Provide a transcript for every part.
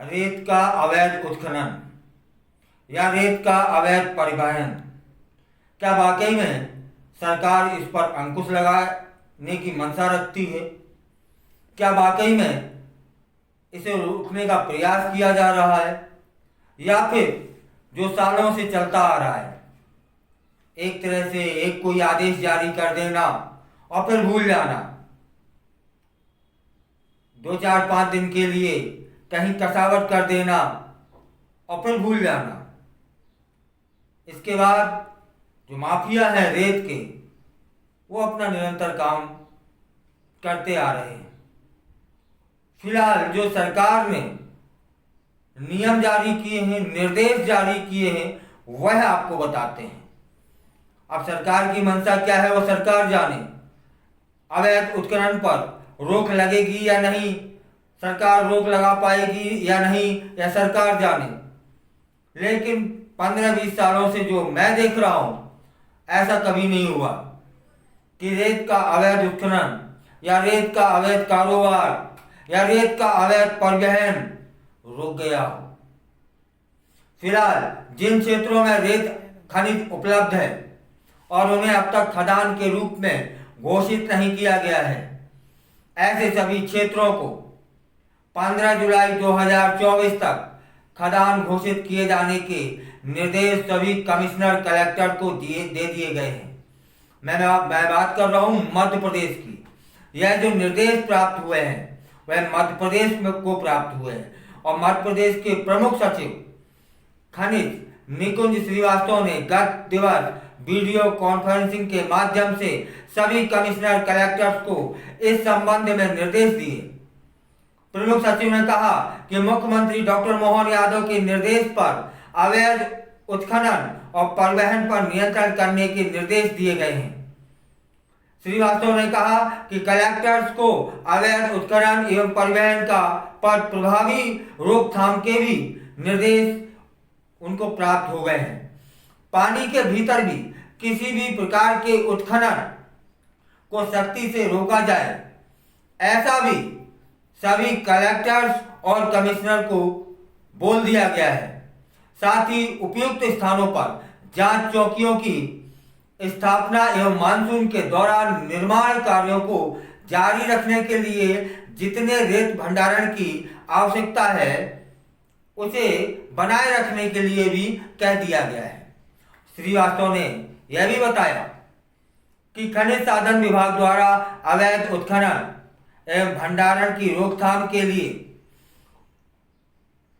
रेत का अवैध उत्खनन या रेत का अवैध परिवहन, क्या वाकई में सरकार इस पर अंकुश लगाने की मंशा रखती है? क्या वाकई में इसे रोकने का प्रयास किया जा रहा है, या फिर जो सालों से चलता आ रहा है, एक तरह से एक कोई आदेश जारी कर देना और फिर भूल जाना, 2 4 5 दिन के लिए कहीं कसावट कर देना और फिर भूल जाना। इसके बाद जो माफिया है रेत के, वो अपना निरंतर काम करते आ रहे हैं। फिलहाल जो सरकार ने नियम जारी किए हैं, निर्देश जारी किए हैं, वह आपको बताते हैं। अब सरकार की मंशा क्या है वो सरकार जाने। अवैध उत्खनन पर रोक लगेगी या नहीं, सरकार रोक लगा पाएगी या नहीं, यह सरकार जाने। लेकिन 15 20 सालों से जो मैं देख रहा हूं, ऐसा कभी नहीं हुआ कि रेत का अवैध उत्खनन या रेत का अवैध कारोबार या रेत का अवैध परिवहन रुक गया हो। फिलहाल जिन क्षेत्रों में रेत खनिज उपलब्ध है और उन्हें अब तक खदान के रूप में घोषित नहीं किया गया है, ऐसे सभी क्षेत्रों को 15 जुलाई 2024 तक खदान घोषित किए जाने के निर्देश सभी कमिश्नर कलेक्टर को दे दिए गए हैं। मैं बात कर रहा हूं मध्य प्रदेश की। यह जो निर्देश प्राप्त हुए हैं वह मध्य प्रदेश में को प्राप्त हुए हैं और मध्य प्रदेश के प्रमुख सचिव खनिज निकुंज श्रीवास्तव ने गत दिवस वीडियो कॉन्फ्रेंसिंग के माध्यम से सभी कमिश्नर कलेक्टर्स को इस संबंध में निर्देश दिए। प्रमुख सचिव ने कहा कि मुख्यमंत्री डॉक्टर मोहन यादव के निर्देश पर अवैध उत्खनन और परिवहन पर नियंत्रण करने के निर्देश दिए गए हैं। श्रीवास्तव ने कहा कि कलेक्टर्स को अवैध उत्खनन एवं परिवहन का पर प्रभावी रोकथाम के भी निर्देश उनको प्राप्त हो गए हैं। पानी के भीतर भी किसी भी प्रकार के उत्खनन को सख्ती से रोका जाए, ऐसा भी सभी कलेक्टर्स और कमिश्नर को बोल दिया गया है। साथ ही उपयुक्त स्थानों पर जांच चौकियों की स्थापना एवं मानसून के दौरान निर्माण कार्यों को जारी रखने के लिए जितने रेत भंडारण की आवश्यकता है उसे बनाए रखने के लिए भी कह दिया गया है। श्रीवास्तव ने यह भी बताया कि खनिज साधन विभाग द्वारा अवैध उत्खनन एवं भंडारण की रोकथाम के लिए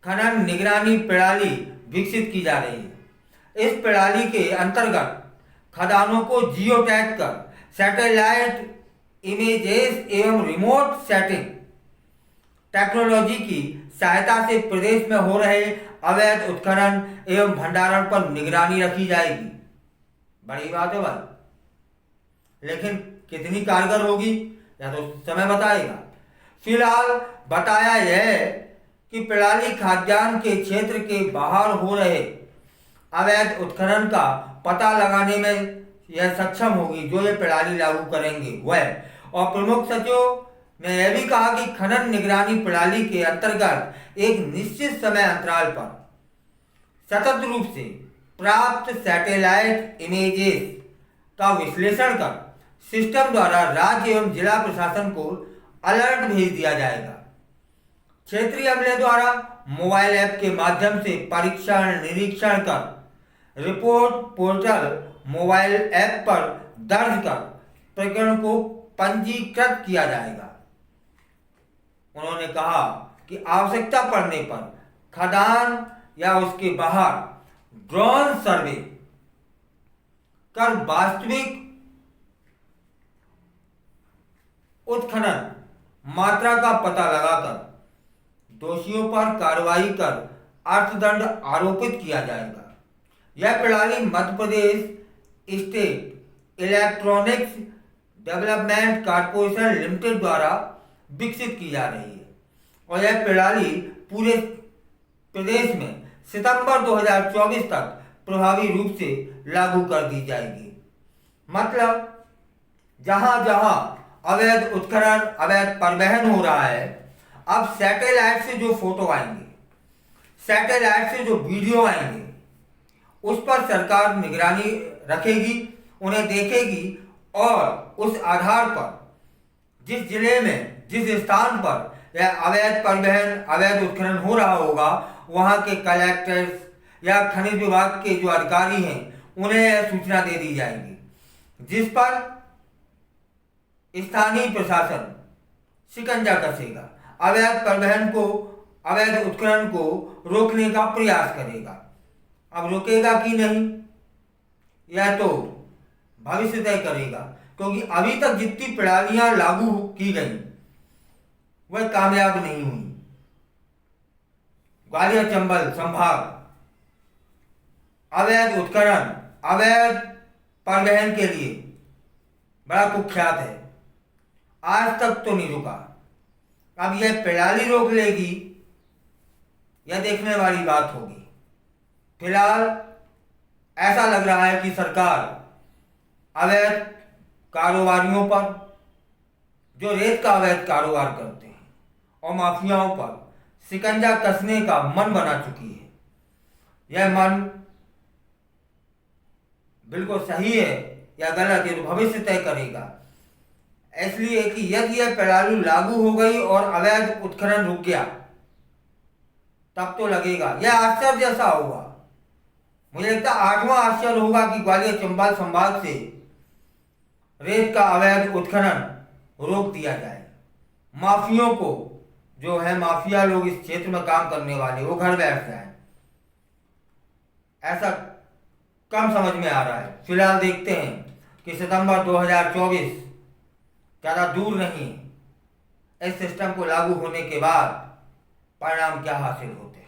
खनन निगरानी प्रणाली विकसित की जा रही है। इस प्रणाली के अंतर्गत खदानों को जियो टैग कर सैटेलाइट इमेजेस एवं रिमोट सेटिंग टेक्नोलॉजी की सहायता से प्रदेश में हो रहे अवैध उत्खनन एवं भंडारण पर निगरानी रखी जाएगी। बड़ी बात है भाई, लेकिन कितनी कारगर होगी या तो समय बताएगा। फिलहाल बताया यह कि प्रणाली खाद्यान्न के क्षेत्र के बाहर हो रहे अवैध उत्खनन का पता लगाने में यह सक्षम होगी जो ये प्रणाली लागू करेंगे वह। और प्रमुख सचिव ने यह भी कहा कि खनन निगरानी प्रणाली के अंतर्गत एक निश्चित समय अंतराल पर सतत रूप से प्राप्त सैटेलाइट इमेजेस का विश्लेषण कर सिस्टम द्वारा राज्य एवं जिला प्रशासन को अलर्ट भेज दिया जाएगा। क्षेत्रीय अमले द्वारा मोबाइल ऐप के माध्यम से परीक्षण निरीक्षण कर रिपोर्ट पोर्टल मोबाइल ऐप पर दर्ज कर प्रकरण को पंजीकृत किया जाएगा। उन्होंने कहा कि आवश्यकता पड़ने पर खदान या उसके बाहर ड्रोन सर्वे कर वास्तविक उत्खनन मात्रा का पता लगाकर दोषियों पर कार्रवाई कर अर्थदंड आरोपित किया जाएगा। यह प्रणाली Madhya Pradesh state electronics development corporation limited द्वारा विकसित की जा रही है और यह प्रणाली पूरे प्रदेश में सितंबर 2024 तक प्रभावी रूप से लागू कर दी जाएगी। मतलब जहां जहां अवैध उत्खनन अवैध परिवहन हो रहा है, अब सैटेलाइट से जो फोटो आएंगे सैटेलाइट से जो वीडियो आएंगे उस पर सरकार निगरानी रखेगी, उन्हें देखेगी और उस आधार पर जिस जिले में, जिस स्थान पर या अवैध परिवहन, अवैध उत्खनन हो रहा होगा, वहाँ के कलेक्टर्स या खनिज विभाग के जो अधिकारी हैं उन्हें सूचना दे दी जाएगी, जिस पर स्थानीय प्रशासन शिकंजा कसेगा, अवैध परिवहन को, अवैध उत्खनन को रोकने का प्रयास करेगा। अब रुकेगा कि नहीं यह तो भविष्य तय करेगा, क्योंकि अभी तक जितनी प्रणालियां लागू की गई वह कामयाब नहीं हुई। ग्वालियर चंबल संभाग अवैध उत्खनन, अवैध परिवहन के लिए बड़ा कुख्यात है, आज तक तो नहीं रुका। अब यह प्रणाली रोक लेगी, यह देखने वाली बात होगी। फिलहाल ऐसा लग रहा है कि सरकार अवैध कारोबारियों पर, जो रेत का अवैध कारोबार करते हैं, और माफियाओं पर शिकंजा कसने का मन बना चुकी है। यह मन बिल्कुल सही है या गलत, ये तो भविष्य तय करेगा। इसलिए कि यदि यह प्रणाली लागू हो गई और अवैध उत्खनन रुक गया, तब तो लगेगा यह आश्चर्य जैसा होगा। मुझे लगता है 8वां आश्चर्य होगा कि ग्वालियर चंबल संभाग से रेत का अवैध उत्खनन रोक दिया जाए। माफियों को, जो है माफिया लोग इस क्षेत्र में काम करने वाले, वो घर बैठ जाए, ऐसा कम समझ में आ रहा है। फिलहाल देखते हैं कि सितंबर 2024 ज़्यादा दूर नहीं, इस सिस्टम को लागू होने के बाद परिणाम क्या हासिल होते हैं।